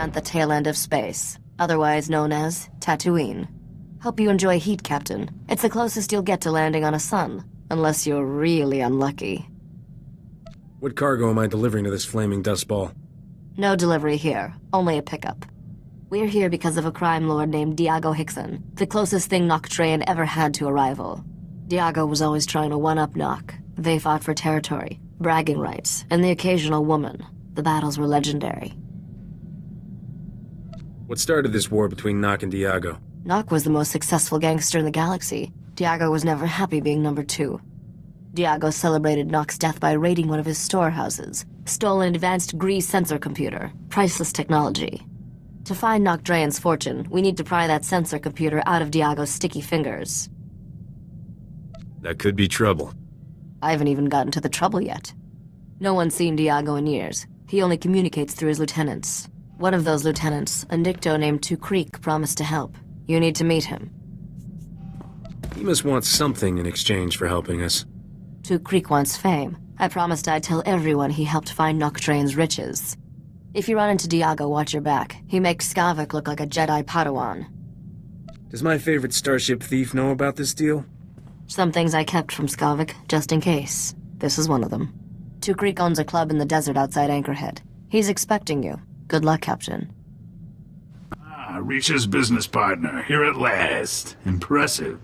represent the tail end of space, otherwise known as Tatooine. Hope you enjoy heat, Captain. It's the closest you'll get to landing on a sun, unless you're really unlucky. What cargo am I delivering to this flaming dust ball? No delivery here, only a pickup. We're here because of a crime lord named Diago Hickson, the closest thing Noctrayan ever had to a rival. Diago was always trying to one-up Noc. They fought for territory, bragging rights, and the occasional woman. The battles were legendary. What started this war between Noc and Diago? Noc was the most successful gangster in the galaxy. Diago was never happy being number 2. Diago celebrated Noc's death by raiding one of his storehouses, stole an advanced Grease sensor computer, priceless technology. To find Noctrayan's fortune, we need to pry that sensor computer out of Diago's sticky fingers. That could be trouble. I haven't even gotten to the trouble yet. No one's seen Diago in years. He only communicates through his lieutenants. One of those lieutenants, a Nicto named Two Creek, promised to help. You need to meet him. He must want something in exchange for helping us. Two Creek wants fame. I promised I'd tell everyone he helped find Noctrayan's riches. If you run into Diago, watch your back. He makes Skavak look like a Jedi Padawan. Does my favorite starship thief know about this deal? Some things I kept from Skavak, just in case. This is one of them. Two Creek owns a club in the desert outside Anchorhead. He's expecting you. Good luck, Captain. Risha's business partner, here at last. Impressive.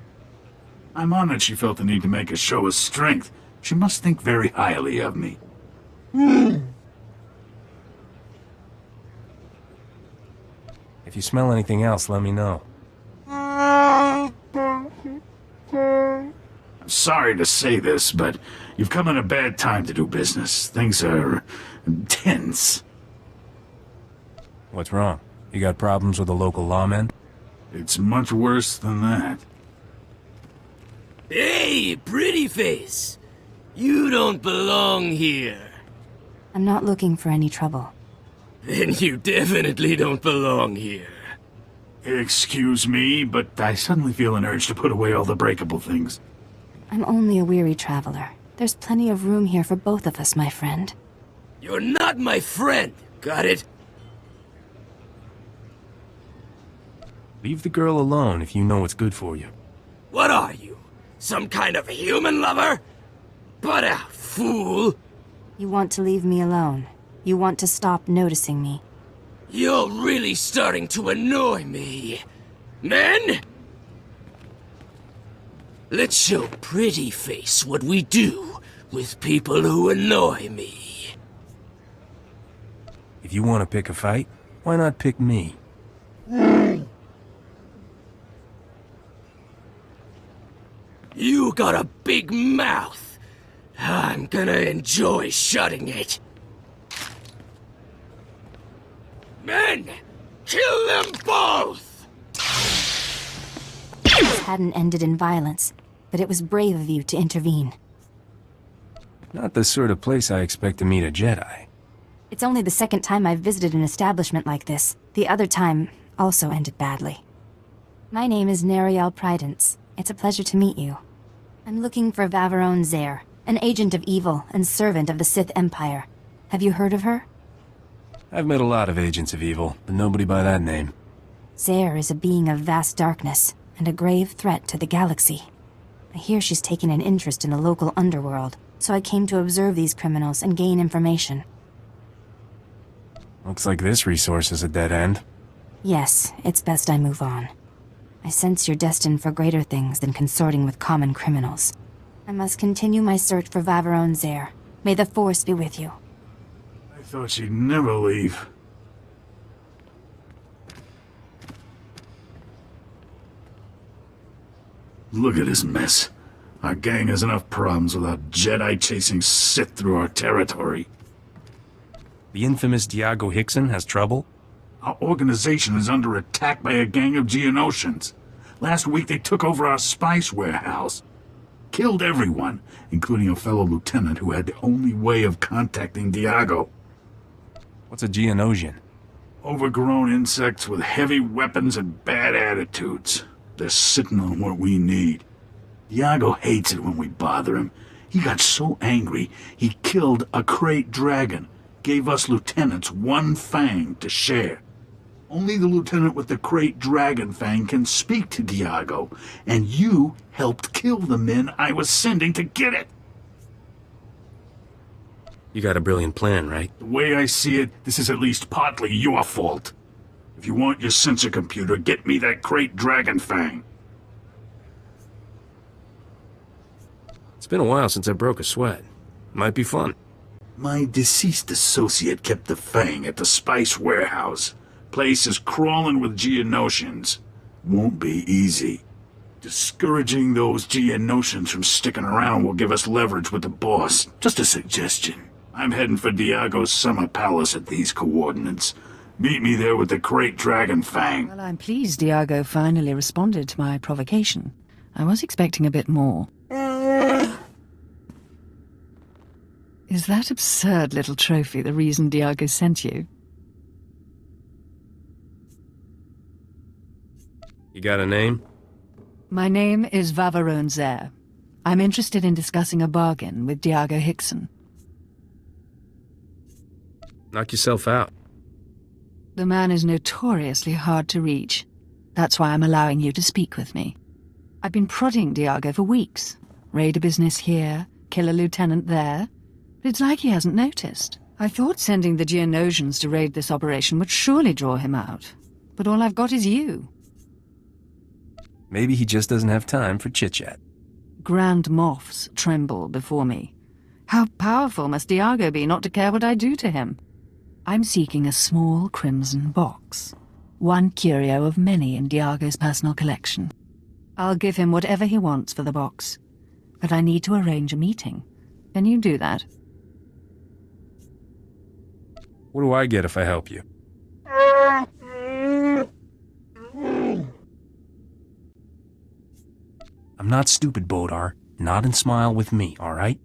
I'm honored she felt the need to make a show of strength. She must think very highly of me. If you smell anything else, let me know. I'm sorry to say this, but you've come at a bad time to do business. Things are tense. What's wrong? You got problems with the local lawmen? It's much worse than that. Hey, pretty face! You don't belong here. I'm not looking for any trouble. Then you definitely don't belong here. Excuse me, but I suddenly feel an urge to put away all the breakable things. I'm only a weary traveler. There's plenty of room here for both of us, my friend. You're not my friend, got it? Leave the girl alone if you know what's good for you. What are you? Some kind of human lover? Butt out, fool! You want to leave me alone. You want to stop noticing me. You're really starting to annoy me. Men? Let's show Pretty Face what we do with people who annoy me. If you want to pick a fight, why not pick me? You got a big mouth. I'm gonna enjoy shutting it. Men! Kill them both! This hadn't ended in violence, but it was brave of you to intervene. Not the sort of place I expect to meet a Jedi. It's only the second time I've visited an establishment like this. The other time also ended badly. My name is Nariel Prydence. It's a pleasure to meet you. I'm looking for Vaveron Zare, an agent of evil and servant of the Sith Empire. Have you heard of her? I've met a lot of agents of evil, but nobody by that name. Zare is a being of vast darkness and a grave threat to the galaxy. I hear she's taken an interest in the local underworld, so I came to observe these criminals and gain information. Looks like this resource is a dead end. Yes, it's best I move on. I sense you're destined for greater things than consorting with common criminals. I must continue my search for Vaveron Zare. May the Force be with you. I thought she'd never leave. Look at this mess. Our gang has enough problems without Jedi chasing Sith through our territory. The infamous Diago Hickson has trouble? Our organization is under attack by a gang of Geonosians. Last week they took over our spice warehouse. Killed everyone, including a fellow lieutenant who had the only way of contacting Diago. What's a Geonosian? Overgrown insects with heavy weapons and bad attitudes. They're sitting on what we need. Diago hates it when we bother him. He got so angry, he killed a crate dragon. Gave us lieutenants one fang to share. Only the lieutenant with the crate Dragon Fang can speak to Diago, and you helped kill the men I was sending to get it. You got a brilliant plan, right? The way I see it, this is at least partly your fault. If you want your sensor computer, get me that crate Dragon Fang. It's been a while since I broke a sweat. Might be fun. My deceased associate kept the Fang at the Spice Warehouse. Place is crawling with Geonosians. Won't be easy. Discouraging those Geonosians from sticking around will give us leverage with the boss. Just a suggestion. I'm heading for Diago's summer palace at these coordinates. Meet me there with the crate Dragon Fang. Well, I'm pleased Diago finally responded to my provocation. I was expecting a bit more. Is that absurd little trophy the reason Diago sent you? You got a name? My name is Vavarone Zer. I'm interested in discussing a bargain with Diago Hickson. Knock yourself out. The man is notoriously hard to reach. That's why I'm allowing you to speak with me. I've been prodding Diago for weeks. Raid a business here, kill a lieutenant there. But it's like he hasn't noticed. I thought sending the Geonosians to raid this operation would surely draw him out. But all I've got is you. Maybe he just doesn't have time for chit-chat. Grand moths tremble before me. How powerful must Diago be not to care what I do to him? I'm seeking a small crimson box. One curio of many in Diago's personal collection. I'll give him whatever he wants for the box. But I need to arrange a meeting. Can you do that? What do I get if I help you? I'm not stupid, Bodar. Nod and smile with me, all right?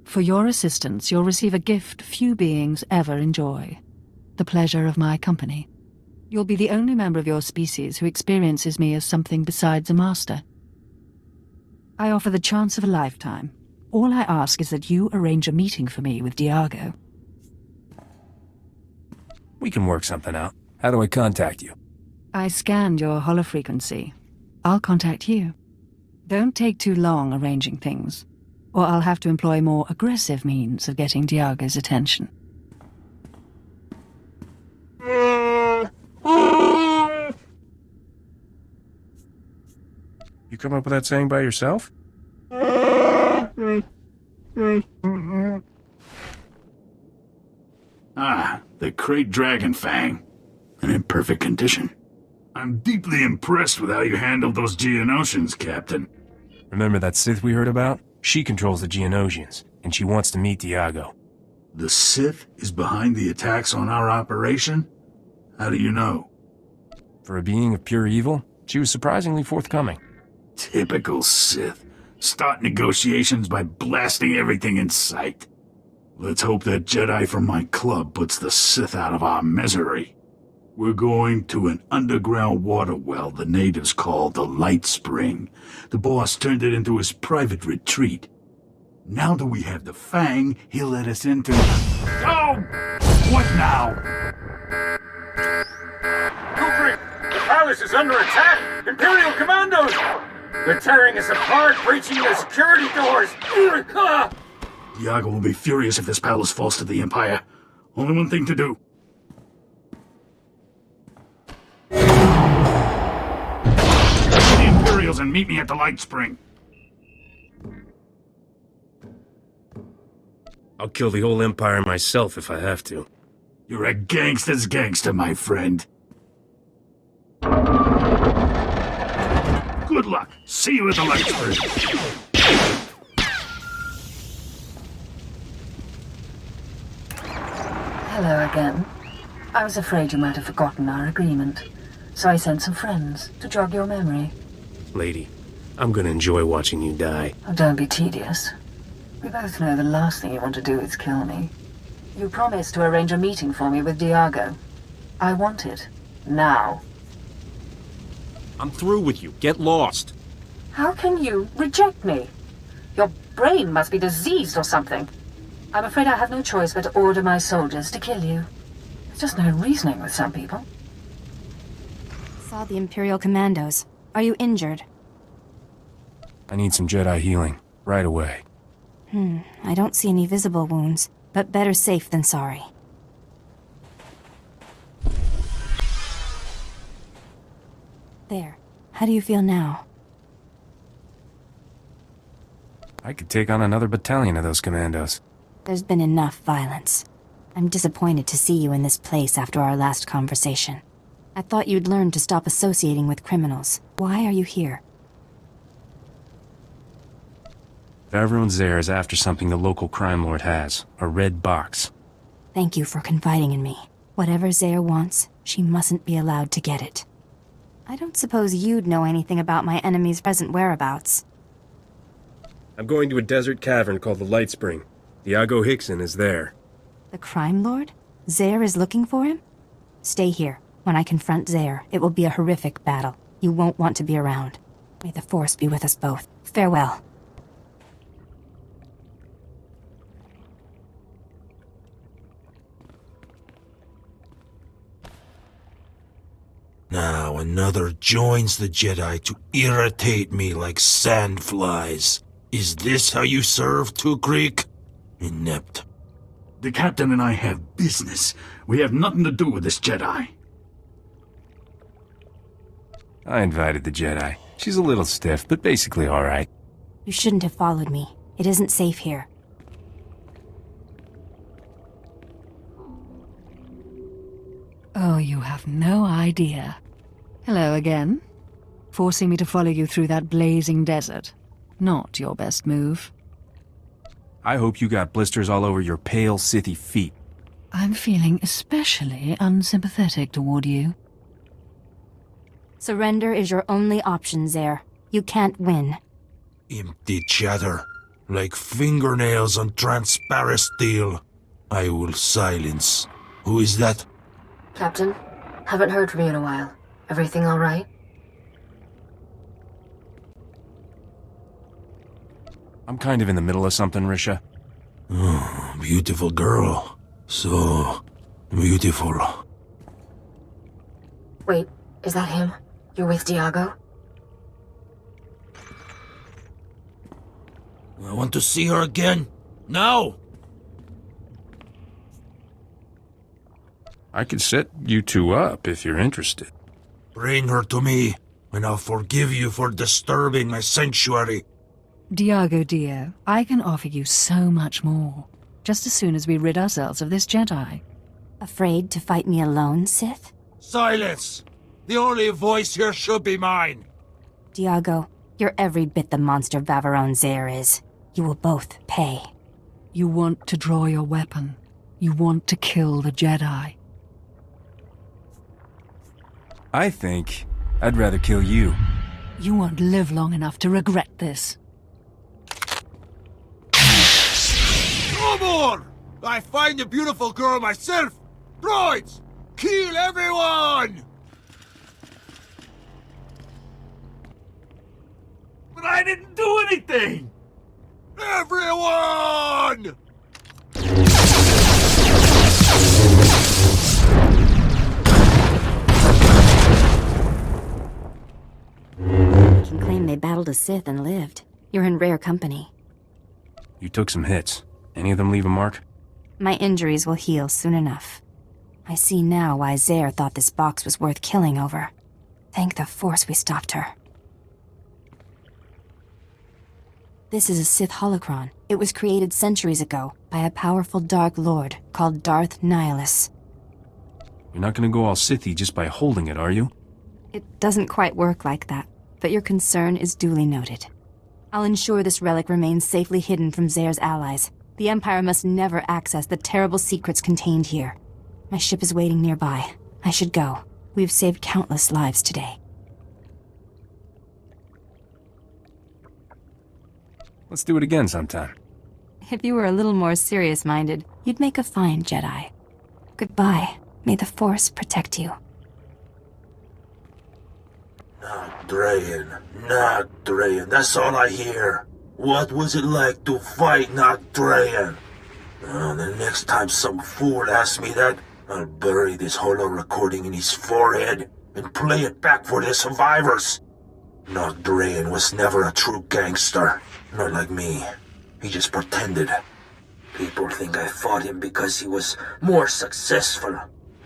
For your assistance, you'll receive a gift few beings ever enjoy. The pleasure of my company. You'll be the only member of your species who experiences me as something besides a master. I offer the chance of a lifetime. All I ask is that you arrange a meeting for me with Diago. We can work something out. How do I contact you? I scanned your holofrequency. I'll contact you. Don't take too long arranging things, or I'll have to employ more aggressive means of getting Diago's attention. You come up with that saying by yourself? Ah, the crate Dragon Fang. And in perfect condition. I'm deeply impressed with how you handled those Geonosians, Captain. Remember that Sith we heard about? She controls the Geonosians, and she wants to meet Diago. The Sith is behind the attacks on our operation? How do you know? For a being of pure evil, she was surprisingly forthcoming. Typical Sith. Start negotiations by blasting everything in sight. Let's hope that Jedi from my club puts the Sith out of our misery. We're going to an underground water well the natives call the Light Spring. The boss turned it into his private retreat. Now that we have the Fang, he'll let us into... Oh! What now? Kubrick! The palace is under attack! Imperial commandos! They're tearing us apart, breaching the security doors! Diago will be furious if this palace falls to the Empire. Only one thing to do. The Imperials and meet me at the Light Spring. I'll kill the whole Empire myself if I have to. You're a gangster's gangster, my friend. Good luck. See you at the Light Spring. Hello again. I was afraid you might have forgotten our agreement, so I sent some friends to jog your memory. Lady, I'm gonna enjoy watching you die. Oh, don't be tedious. We both know the last thing you want to do is kill me. You promised to arrange a meeting for me with Diago. I want it. Now. I'm through with you. Get lost. How can you reject me? Your brain must be diseased or something. I'm afraid I have no choice but to order my soldiers to kill you. There's just no reasoning with some people. Saw the Imperial Commandos. Are you injured? I need some Jedi healing, right away. I don't see any visible wounds, but better safe than sorry. There. How do you feel now? I could take on another battalion of those commandos. There's been enough violence. I'm disappointed to see you in this place after our last conversation. I thought you'd learn to stop associating with criminals. Why are you here? Everyone there is after something the local crime lord has. A red box. Thank you for confiding in me. Whatever Zaire wants, she mustn't be allowed to get it. I don't suppose you'd know anything about my enemy's present whereabouts. I'm going to a desert cavern called the Light Spring. Iago Hickson is there. The crime lord? Zaire is looking for him? Stay here. When I confront Zaire, it will be a horrific battle. You won't want to be around. May the Force be with us both. Farewell. Now another joins the Jedi to irritate me like sandflies. Is this how you serve, Two Creek? Inept. The captain and I have business. We have nothing to do with this Jedi. I invited the Jedi. She's a little stiff, but basically alright. You shouldn't have followed me. It isn't safe here. Oh, you have no idea. Hello again. Forcing me to follow you through that blazing desert. Not your best move. I hope you got blisters all over your pale, Sithy feet. I'm feeling especially unsympathetic toward you. Surrender is your only option, Zaire. You can't win. Empty chatter, like fingernails on transparent steel. I will silence. Who is that? Captain, haven't heard from you in a while. Everything all right? I'm kind of in the middle of something, Risha. Oh, beautiful girl. So beautiful. Wait, is that him? You're with Diago? I want to see her again. Now! I could set you two up if you're interested. Bring her to me, and I'll forgive you for disturbing my sanctuary. Diago dear, I can offer you so much more. Just as soon as we rid ourselves of this Jedi. Afraid to fight me alone, Sith? Silence! The only voice here should be mine. Diago, you're every bit the monster Vaveron Zaire is. You will both pay. You want to draw your weapon. You want to kill the Jedi. I think I'd rather kill you. You won't live long enough to regret this. Come on! I find a beautiful girl myself! Droids! Kill everyone! But I didn't do anything! Everyone! You can claim they battled a Sith and lived. You're in rare company. You took some hits. Any of them leave a mark? My injuries will heal soon enough. I see now why Zaire thought this box was worth killing over. Thank the Force we stopped her. This is a Sith holocron. It was created centuries ago by a powerful Dark Lord called Darth Nihilus. You're not gonna go all Sithy just by holding it, are you? It doesn't quite work like that, but your concern is duly noted. I'll ensure this relic remains safely hidden from Zaire's allies. The Empire must never access the terrible secrets contained here. My ship is waiting nearby. I should go. We've saved countless lives today. Let's do it again sometime. If you were a little more serious-minded, you'd make a fine Jedi. Goodbye. May the Force protect you. Not Drayan, that's all I hear. What was it like to fight Not Drayan? The next time some fool asks me that, I'll bury this holo recording in his forehead and play it back for the survivors. Nocdrayan was never a true gangster. Not like me. He just pretended. People think I fought him because he was more successful.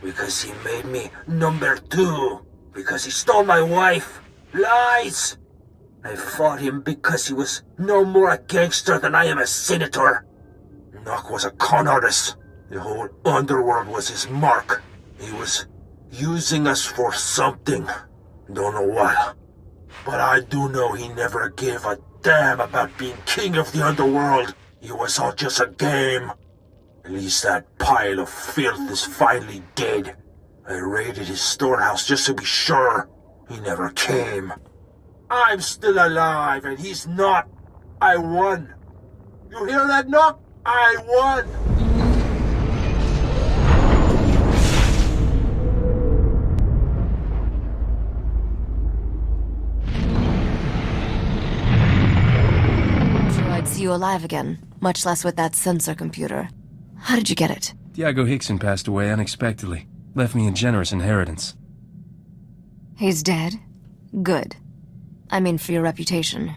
Because he made me number 2. Because he stole my wife. Lies! I fought him because he was no more a gangster than I am a senator. Nock was a con artist. The whole underworld was his mark. He was using us for something. Don't know what. But I do know he never gave a damn about being king of the underworld. It was all just a game. At least that pile of filth is finally dead. I raided his storehouse just to be sure. He never came. I'm still alive and he's not. I won. You hear that, Nock? I won. So I'd see you alive again, much less with that sensor computer. How did you get it? Diago Hickson passed away unexpectedly. Left me a generous inheritance. He's dead? Good. I mean, for your reputation.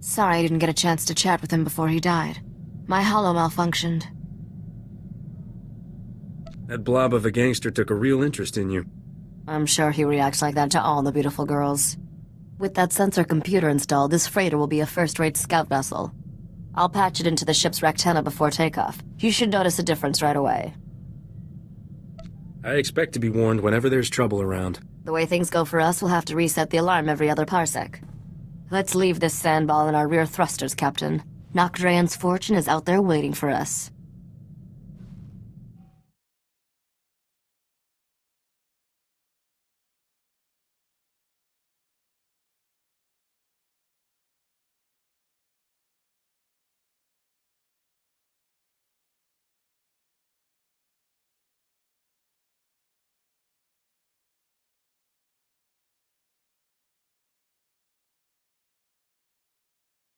Sorry I didn't get a chance to chat with him before he died. My holo malfunctioned. That blob of a gangster took a real interest in you. I'm sure he reacts like that to all the beautiful girls. With that sensor computer installed, this freighter will be a first-rate scout vessel. I'll patch it into the ship's rectenna before takeoff. You should notice a difference right away. I expect to be warned whenever there's trouble around. The way things go for us, we'll have to reset the alarm every other parsec. Let's leave this sandball in our rear thrusters, Captain. Nocdrayan's fortune is out there waiting for us.